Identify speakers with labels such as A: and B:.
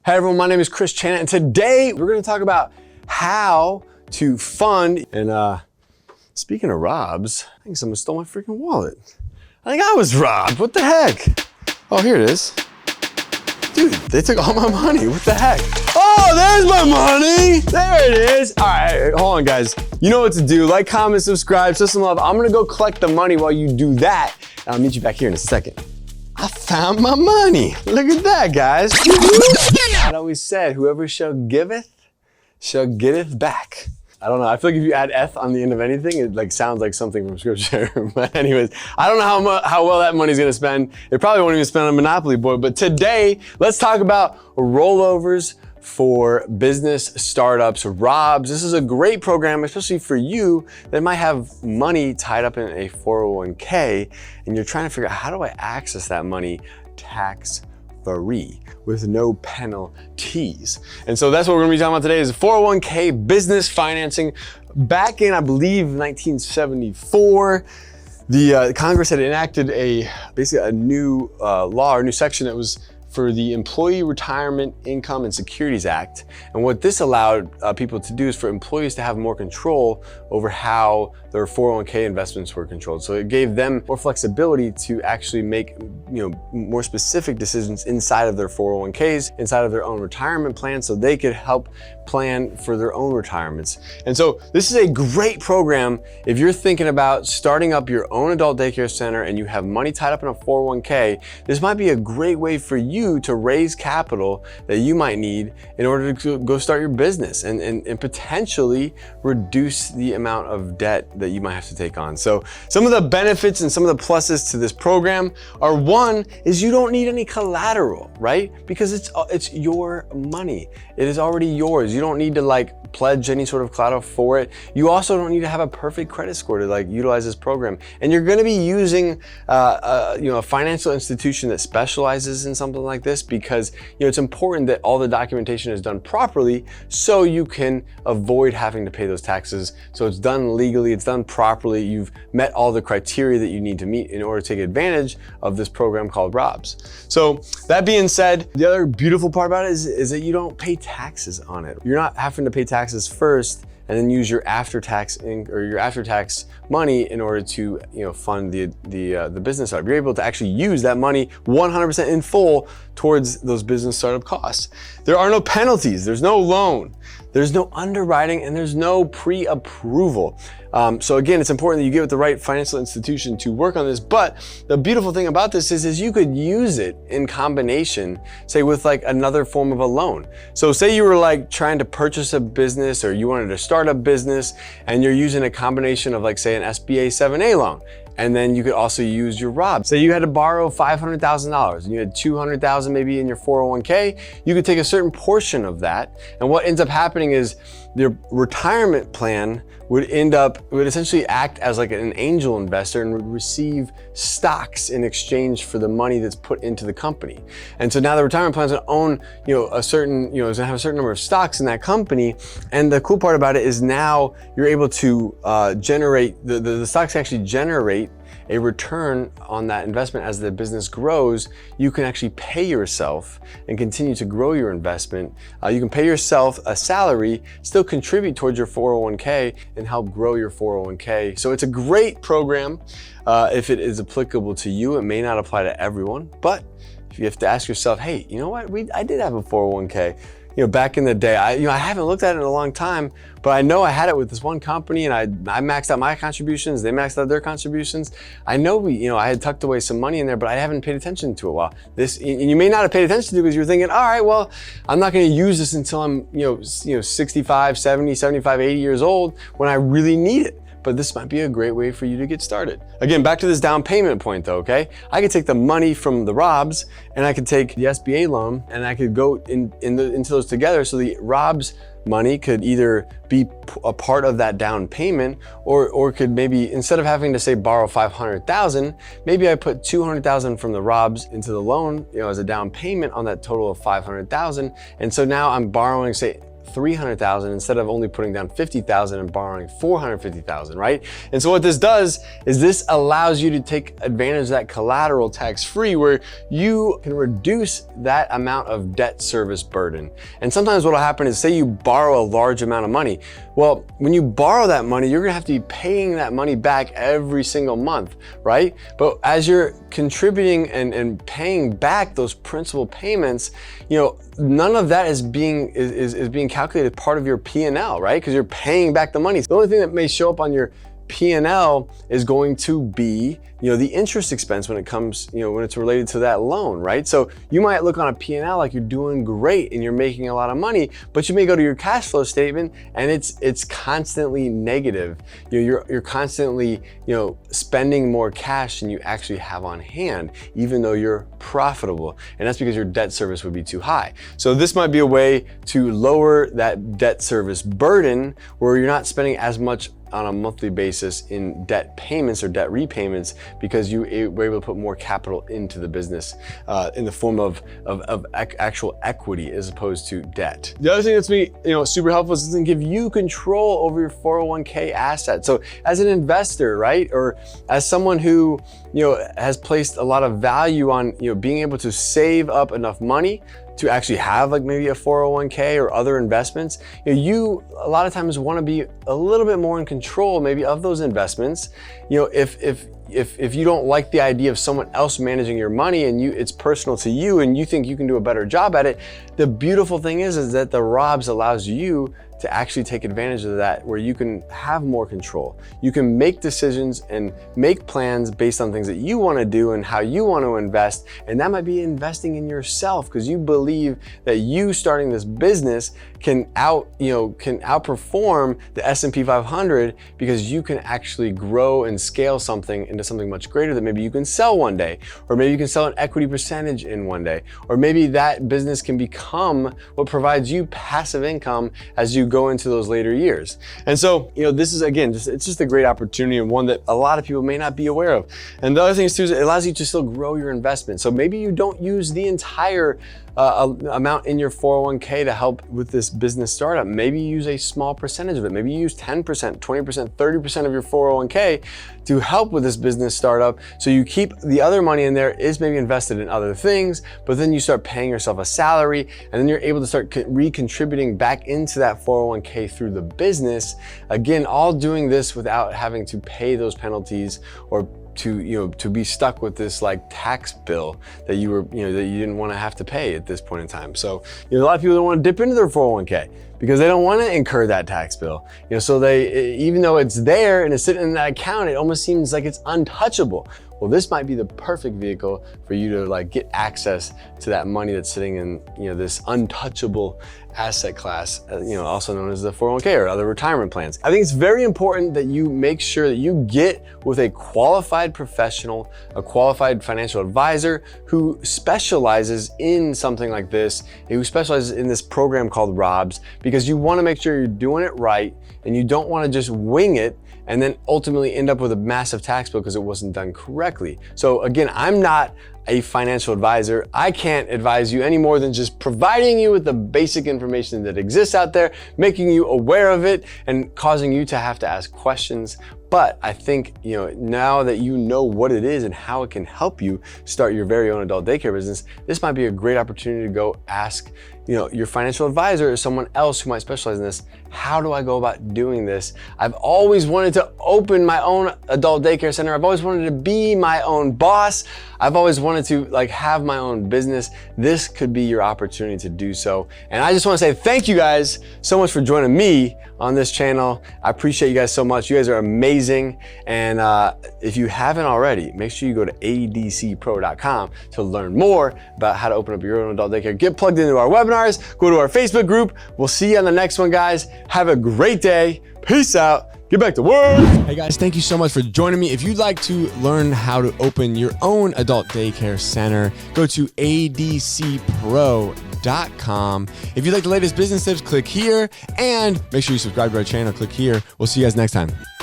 A: Hey everyone, my name is Chris Chan, and today we're gonna talk about how to fund, and speaking of robs, I think someone stole my freaking wallet. I think I was robbed, what the heck? Oh, here it is. Dude, they took all my money, what the heck? Oh, there's my money! There it is. All right, hold on guys. You know what to do, like, comment, subscribe, show some love. I'm gonna go collect the money while you do that, and I'll meet you back here in a second. I found my money. Look at that, guys. I always said, whoever shall giveth, shall getteth back. I don't know, I feel like if you add "eth" on the end of anything, it like sounds like something from scripture. But anyways, I don't know how well that money's gonna spend. It probably won't even spend on Monopoly Board, but today, let's talk about rollovers for business startups, R.O.B.S. This is a great program, especially for you that might have money tied up in a 401k and you're trying to figure out, how do I access that money tax-free with no penalties? And so that's what we're gonna be talking about today, is 401k business financing. Back in, I believe, 1974, the Congress had enacted basically a new law, or a new section that was for the Employee Retirement Income and Securities Act. And what this allowed people to do is for employees to have more control over how their 401k investments were controlled. So it gave them more flexibility to actually make more specific decisions inside of their 401ks, inside of their own retirement plan, so they could help plan for their own retirements. And so this is a great program if you're thinking about starting up your own adult daycare center and you have money tied up in a 401k. This might be a great way for you to raise capital that you might need in order to go start your business and potentially reduce the amount of debt that you might have to take on. So some of the benefits and some of the pluses to this program are, one is you don't need any collateral, right? Because it's your money. It is already yours. You don't need to like pledge any sort of collateral for it. You also don't need to have a perfect credit score to like utilize this program. And you're gonna be using a financial institution that specializes in something like this, because it's important that all the documentation is done properly so you can avoid having to pay those taxes. So it's done legally, it's done properly. You've met all the criteria that you need to meet in order to take advantage of this program called R.O.B.S. So that being said, the other beautiful part about it is that you don't pay taxes on it. You're not having to pay taxes first and then use your after-tax money in order to fund the business startup. You're able to actually use that money 100% in full towards those business startup costs. There are no penalties, there's no loan, there's no underwriting, and there's no pre-approval. So again, it's important that you get with the right financial institution to work on this. But the beautiful thing about this is you could use it in combination, say with like another form of a loan. So say you were like trying to purchase a business, or you wanted to start a business, and you're using a combination of like, say, an SBA 7A loan. And then you could also use your R.O.B.S. Say you had to borrow $500,000 and you had $200,000 maybe in your 401k, you could take a certain portion of that. And what ends up happening is their retirement plan would essentially act as like an angel investor and would receive stocks in exchange for the money that's put into the company. And so now the retirement plan's gonna own, is gonna have a certain number of stocks in that company. And the cool part about it is now you're able to generate, the stocks actually generate a return on that investment. As the business grows, you can actually pay yourself and continue to grow your investment. You can pay yourself a salary, still contribute towards your 401k, and help grow your 401k. So it's a great program if it is applicable to you. It may not apply to everyone, but if you have to ask yourself, hey, you know what? I did have a 401k. Back in the day, I haven't looked at it in a long time, but I know I had it with this one company, and I maxed out my contributions, they maxed out their contributions. I know I had tucked away some money in there, but I haven't paid attention to it. Well, and you may not have paid attention to it because you're thinking, all right, well, I'm not gonna use this until I'm 65, 70, 75, 80 years old when I really need it. But this might be a great way for you to get started. Again, back to this down payment point though, okay? I could take the money from the R.O.B.S. and I could take the SBA loan and I could go into those together. So the R.O.B.S. money could either be a part of that down payment, or could maybe, instead of having to say borrow 500,000, maybe I put 200,000 from the R.O.B.S. into the loan, as a down payment on that total of 500,000. And so now I'm borrowing, say, $300,000 instead of only putting down $50,000 and borrowing $450,000, right? And so what this does is this allows you to take advantage of that collateral tax-free, where you can reduce that amount of debt service burden. And sometimes what will happen is, say you borrow a large amount of money. Well, when you borrow that money, you're gonna have to be paying that money back every single month, right? But as you're contributing and paying back those principal payments, none of that is being calculated part of your P&L, right? Because you're paying back the money. So the only thing that may show up on your P&L is going to be, the interest expense when it comes, when it's related to that loan, right? So you might look on a P&L like you're doing great and you're making a lot of money, but you may go to your cash flow statement and it's constantly negative. You're constantly, spending more cash than you actually have on hand, even though you're profitable. And that's because your debt service would be too high. So this might be a way to lower that debt service burden, where you're not spending as much on a monthly basis in debt payments or debt repayments, because you were able to put more capital into the business in the form of actual equity as opposed to debt. The other thing that's super helpful is it's gonna give you control over your 401k asset. So as an investor, right, or as someone who has placed a lot of value on being able to save up enough money to actually have like maybe a 401k or other investments, you a lot of times want to be a little bit more in control maybe of those investments. If you don't like the idea of someone else managing your money and it's personal to you and you think you can do a better job at it, the beautiful thing is that the R.O.B.S allows you to actually take advantage of that, where you can have more control. You can make decisions and make plans based on things that you want to do and how you want to invest. And that might be investing in yourself, because you believe that you starting this business can outperform the S&P 500, because you can actually grow and scale something into something much greater that maybe you can sell one day, or maybe you can sell an equity percentage in one day, or maybe that business can become what provides you passive income as you go into those later years. And so, this is, again, it's just a great opportunity, and one that a lot of people may not be aware of. And the other thing is too, is it allows you to still grow your investment. So maybe you don't use the entire amount in your 401k to help with this business startup. Maybe you use a small percentage of it. Maybe you use 10%, 20%, 30% of your 401k to help with this business startup. So you keep the other money in there is maybe invested in other things, but then you start paying yourself a salary, and then you're able to start recontributing back into that 401k through the business. Again, all doing this without having to pay those penalties or to be stuck with this like tax bill that you didn't want to have to pay at this point in time. So a lot of people don't want to dip into their 401k because they don't want to incur that tax bill. So they, even though it's there and it's sitting in that account, it almost seems like it's untouchable. Well, this might be the perfect vehicle for you to like get access to that money that's sitting in this untouchable asset class, also known as the 401k or other retirement plans. I think it's very important that you make sure that you get with a qualified professional, a qualified financial advisor who specializes in something like this, who specializes in this program called R.O.B.S, because you want to make sure you're doing it right and you don't want to just wing it and then ultimately end up with a massive tax bill because it wasn't done correctly. So again, I'm not a financial advisor. I can't advise you any more than just providing you with the basic information that exists out there, making you aware of it and causing you to have to ask questions. But I think, now that you know what it is and how it can help you start your very own adult daycare business, this might be a great opportunity to go ask, your financial advisor or someone else who might specialize in this, how do I go about doing this? I've always wanted to open my own adult daycare center. I've always wanted to be my own boss. I've always wanted to have my own business. This could be your opportunity to do so. And I just want to say thank you guys so much for joining me on this channel. I appreciate you guys so much. You guys are amazing. And if you haven't already, make sure you go to adcpro.com to learn more about how to open up your own adult daycare. Get plugged into our webinars, go to our Facebook group. We'll see you on the next one, guys. Have a great day. Peace out. Get back to work. Hey guys, thank you so much for joining me. If you'd like to learn how to open your own adult daycare center, go to adcpro.com. If you'd like the latest business tips, click here, and make sure you subscribe to our channel. Click here. We'll see you guys next time.